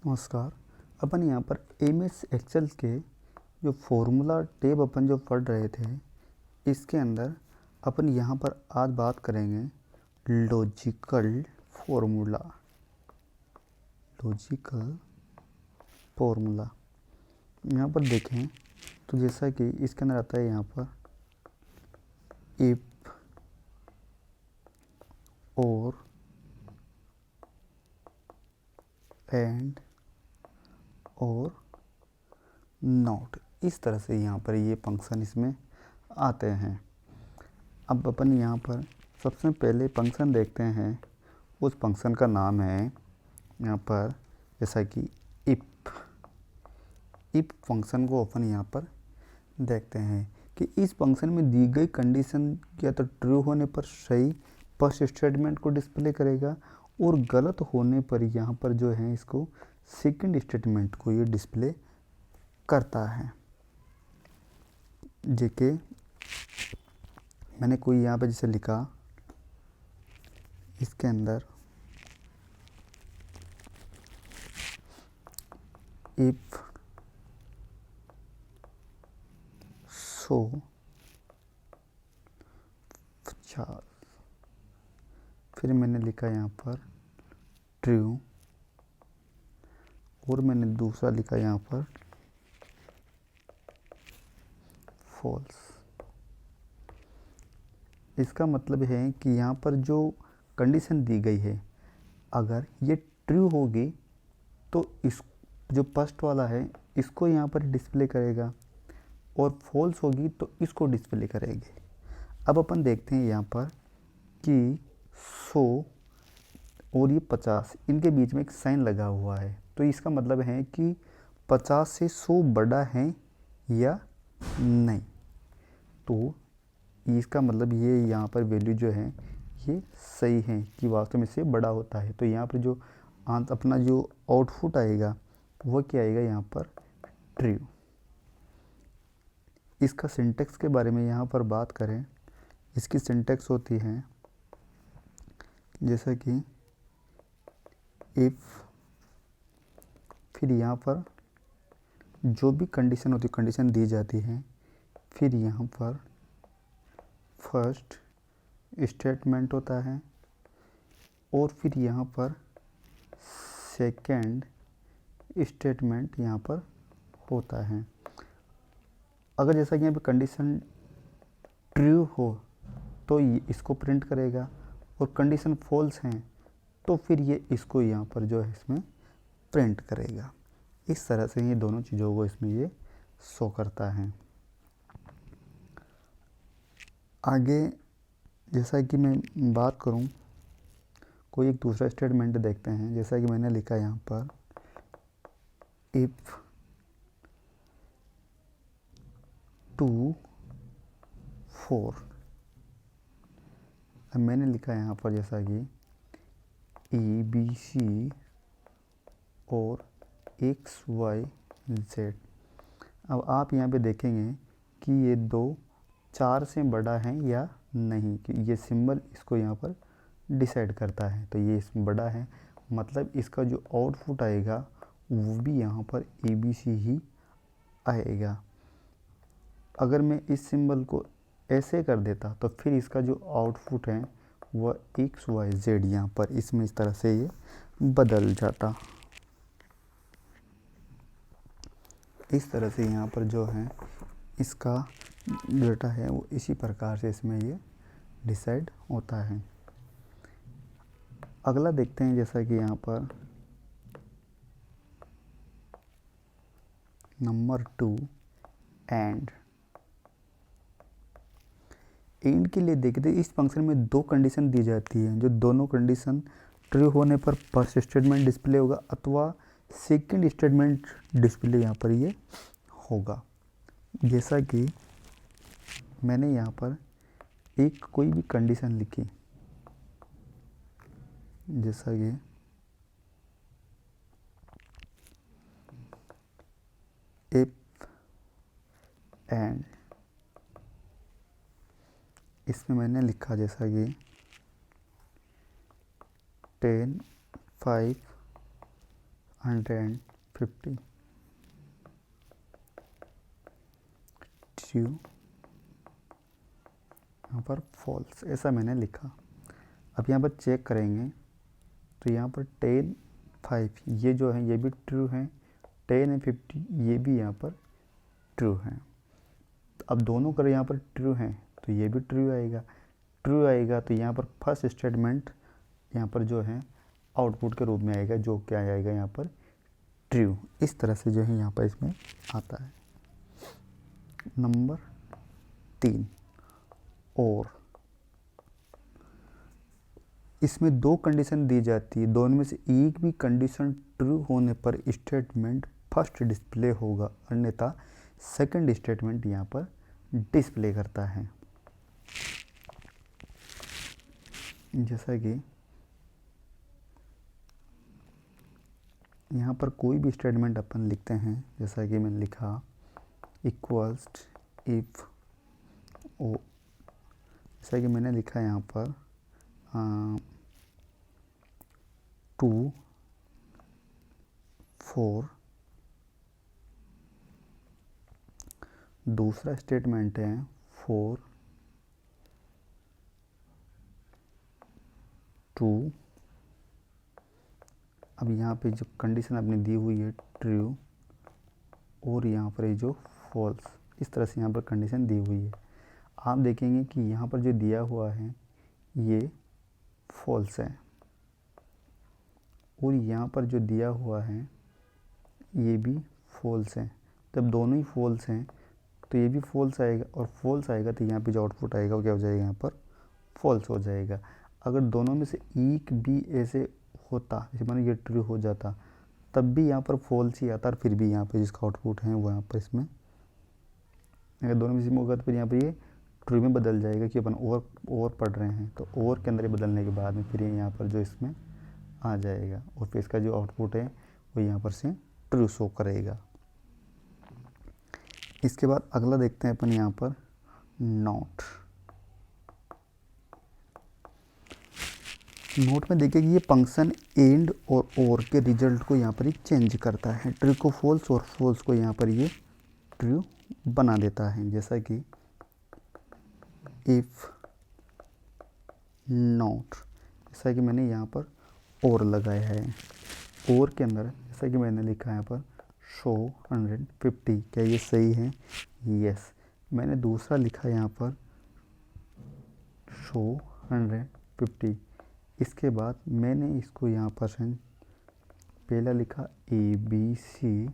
नमस्कार। अपन यहाँ पर एमएस एक्सेल के जो फॉर्मूला टेब अपन जो पढ़ रहे थे, इसके अंदर अपन यहाँ पर आज बात करेंगे लॉजिकल फॉर्मूला। लॉजिकल फॉर्मूला यहाँ पर देखें तो जैसा कि इसके अंदर आता है यहाँ पर इफ और एंड और नॉट, इस तरह से यहाँ पर ये फंक्शन इसमें आते हैं। अब अपन यहाँ पर सबसे पहले फंक्शन देखते हैं। उस फंक्शन का नाम है यहाँ पर जैसा कि इफ फंक्शन को अपन यहाँ पर देखते हैं कि इस फंक्शन में दी गई कंडीशन या तो ट्रू होने पर सही फर्स्ट स्टेटमेंट को डिस्प्ले करेगा और गलत होने पर यहाँ पर जो है इसको सेकंड स्टेटमेंट को ये डिस्प्ले करता है। जेके मैंने कोई यहाँ पे जैसे लिखा, इसके अंदर इफ सो 50, फिर मैंने लिखा यहाँ पर ट्रू और मैंने दूसरा लिखा यहाँ पर फॉल्स। इसका मतलब है कि यहाँ पर जो कंडीशन दी गई है, अगर ये ट्रू होगी तो इस जो फर्स्ट वाला है इसको यहाँ पर डिस्प्ले करेगा और फॉल्स होगी तो इसको डिस्प्ले करेगी। अब अपन देखते हैं यहाँ पर कि 100 और ये 50, इनके बीच में एक साइन लगा हुआ है, तो इसका मतलब है कि 50 से 100 बड़ा है या नहीं। तो इसका मतलब ये यहाँ पर वैल्यू जो है ये सही है कि वास्तव में से बड़ा होता है। तो यहाँ पर जो अपना जो आउटपुट आएगा वो क्या आएगा यहाँ पर ट्रू। इसका सिंटेक्स के बारे में यहाँ पर बात करें, इसकी सिंटेक्स होती है जैसा कि इफ़, फिर यहाँ पर जो भी कंडीशन होती है कंडीशन दी जाती है, फिर यहाँ पर फर्स्ट स्टेटमेंट होता है और फिर यहाँ पर सेकंड स्टेटमेंट यहाँ पर होता है। अगर जैसा कि यहाँ पे कंडीशन ट्रू हो तो ये इसको प्रिंट करेगा और कंडीशन फॉल्स हैं तो फिर ये इसको यहाँ पर जो है इसमें प्रिंट करेगा। इस तरह से ये दोनों चीज़ों को इसमें ये शो करता है। आगे जैसा कि मैं बात करूं, कोई एक दूसरा स्टेटमेंट देखते हैं। जैसा कि मैंने लिखा यहाँ पर इफ़ 2 4, अब मैंने लिखा यहाँ पर जैसा कि ABC और XYZ। अब आप यहाँ पे देखेंगे कि ये दो 4 से बड़ा है या नहीं, कि ये सिंबल इसको यहाँ पर डिसाइड करता है। तो ये इसमें बड़ा है, मतलब इसका जो आउटपुट आएगा वो भी यहाँ पर ABC ही आएगा। अगर मैं इस सिंबल को ऐसे कर देता तो फिर इसका जो आउटपुट है वह XYZ यहाँ पर इसमें इस तरह से ये बदल जाता। इस तरह से यहाँ पर जो है इसका डेटा है वो इसी प्रकार से इसमें ये डिसाइड होता है। अगला देखते हैं जैसा कि यहाँ पर नंबर 2 एंड के लिए देखते हैं। इस फंक्शन में दो कंडीशन दी जाती है, जो दोनों कंडीशन ट्रू होने पर फर्स्ट स्टेटमेंट डिस्प्ले होगा अथवा सेकंड स्टेटमेंट डिस्प्ले यहाँ पर ये होगा। जैसा कि मैंने यहाँ पर एक कोई भी कंडीशन लिखी, जैसा कि इफ एंड, इसमें मैंने लिखा जैसा कि 10 5 150 ट्रू, यहाँ पर फॉल्स, ऐसा मैंने लिखा। अब यहाँ पर चेक करेंगे तो यहाँ पर 10 5 ये जो है ये भी ट्रू है, 10 एंड 50 ये भी यहाँ पर ट्रू है। अब दोनों कर यहाँ पर ट्रू हैं तो ये भी ट्रू आएगा, ट्रू आएगा तो यहाँ पर फर्स्ट स्टेटमेंट यहाँ पर जो है आउटपुट के रूप में आएगा, जो क्या आएगा यहाँ पर ट्रू। इस तरह से जो है यहाँ पर इसमें आता है। नंबर 3, और इसमें दो कंडीशन दी जाती है, दोनों में से एक भी कंडीशन ट्रू होने पर स्टेटमेंट फर्स्ट डिस्प्ले होगा, अन्यथा सेकंड स्टेटमेंट यहाँ पर डिस्प्ले करता है। जैसा कि यहाँ पर कोई भी स्टेटमेंट अपन लिखते हैं, जैसा कि मैंने लिखा इक्वल्स इफ ओ, जैसा कि मैंने लिखा यहाँ पर 2 4, दूसरा स्टेटमेंट है 4 2। अब यहाँ पे जो कंडीशन आपने दी हुई है ट्रू, और यहाँ पर ये जो फॉल्स, इस तरह से यहाँ पर कंडीशन दी हुई है। आप देखेंगे कि यहाँ पर जो दिया हुआ है ये फॉल्स है, और यहाँ पर जो दिया हुआ है ये भी फॉल्स है। जब दोनों ही फॉल्स हैं तो ये भी फॉल्स आएगा, और फॉल्स आएगा तो यहाँ पे जो आउटपुट आएगा वो क्या हो जाएगा, यहाँ पर फॉल्स हो जाएगा। अगर दोनों में से एक भी ऐसे होता, जैसे मानो ये ट्रू हो जाता, तब भी यहाँ पर फॉल्स ही आता, और फिर भी यहाँ पे जिसका आउटपुट है वो यहाँ पर इसमें, अगर दोनों में से होगा तो फिर यहाँ पर ये ट्रू में बदल जाएगा, कि अपन और पढ़ रहे हैं तो और के अंदर बदलने के बाद में फिर ये यहाँ पर जो इसमें आ जाएगा, और फिर इसका जो आउटपुट है वो यहाँ पर से ट्रू शो करेगा। इसके बाद अगला देखते हैं अपन यहाँ पर नॉट। नोट में देखिए कि ये फंक्शन एंड और के रिजल्ट को यहाँ पर ही चेंज करता है, ट्रू को फॉल्स और फॉल्स को यहाँ पर ये ट्रू बना देता है। जैसा कि इफ नॉट, जैसा कि मैंने यहाँ पर और लगाया है, और के अंदर जैसा कि मैंने लिखा है यहाँ पर शो 150, क्या ये सही है? यस। मैंने दूसरा लिखा यहाँ पर शो 150, इसके बाद मैंने इसको यहाँ पर पहला लिखा ABC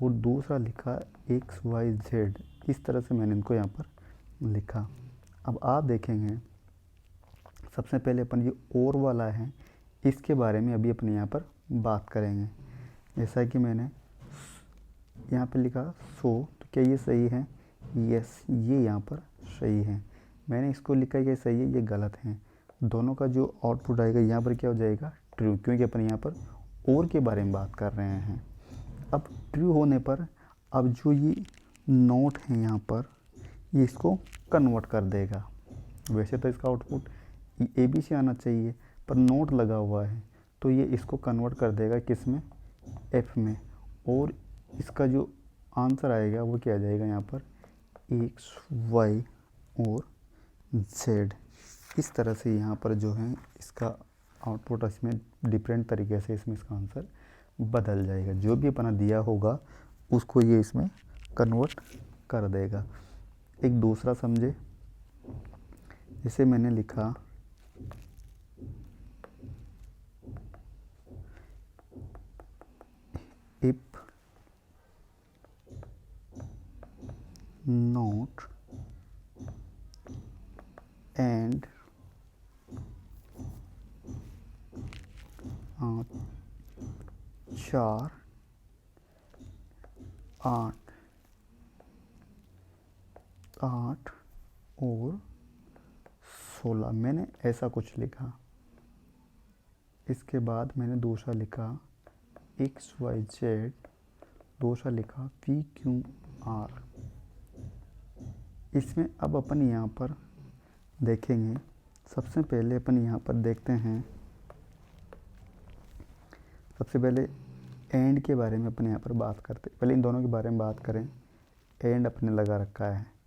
और दूसरा लिखा XYZ, इस तरह से मैंने इनको यहाँ पर लिखा। अब आप देखेंगे सबसे पहले अपन ये और वाला है, इसके बारे में अभी अपन यहाँ पर बात करेंगे। जैसा कि मैंने यहाँ पे लिखा सो, तो क्या ये सही है? यस, ये यहाँ पर सही है। मैंने इसको लिखा ये सही है, ये गलत है। दोनों का जो आउटपुट आएगा यहाँ पर क्या हो जाएगा? ट्रू, क्योंकि अपन यहाँ पर और के बारे में बात कर रहे हैं। अब ट्रू होने पर अब जो ये नोट है यहाँ पर, ये इसको कन्वर्ट कर देगा। वैसे तो इसका आउटपुट ABC आना चाहिए, पर नोट लगा हुआ है तो ये इसको कन्वर्ट कर देगा किस में? F में। और इसका जो आंसर आएगा वो क्या आ जाएगा यहाँ पर? X, Y और Z। इस तरह से यहाँ पर जो है इसका आउटपुट इसमें डिफरेंट तरीके से इसमें इसका आंसर बदल जाएगा। जो भी अपना दिया होगा उसको ये इसमें कन्वर्ट कर देगा। एक दूसरा समझे, इसे मैंने लिखा इफ नॉट एंड 4 8 8 और 16, मैंने ऐसा कुछ लिखा। इसके बाद मैंने दूसरा लिखा XYZ, दूसरा लिखा PQR। इसमें अब अपन यहाँ पर देखेंगे, सबसे पहले अपन यहाँ पर देखते हैं, सबसे पहले एंड के बारे में अपने यहाँ पर बात करते, पहले इन दोनों के बारे में बात करें। एंड अपने लगा रखा है,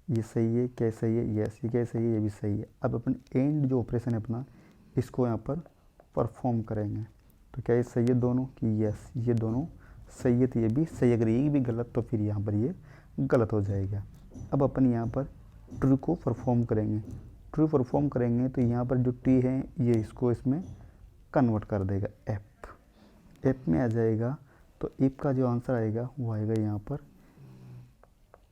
ये सही है, क्या सही है, यस ये क्या सही है, ये भी सही है। अब अपन एंड जो ऑपरेशन है अपना, इसको यहाँ पर परफॉर्म करेंगे। तो क्या ये सही है दोनों कि यस ये दोनों सही है, तो ये भी सही। अगर ये भी गलत तो फिर यहाँ पर ये गलत हो जाएगा। अब अपन यहाँ पर ट्रू को परफॉर्म करेंगे। ट्रू परफॉर्म करेंगे तो यहाँ पर जो टी है ये इसको इसमें कन्वर्ट कर देगा एप में आ जाएगा। तो इफ का जो आंसर आएगा वो आएगा यहाँ पर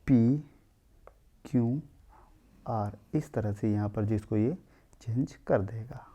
PQR। इस तरह से यहाँ पर जिसको ये चेंज कर देगा।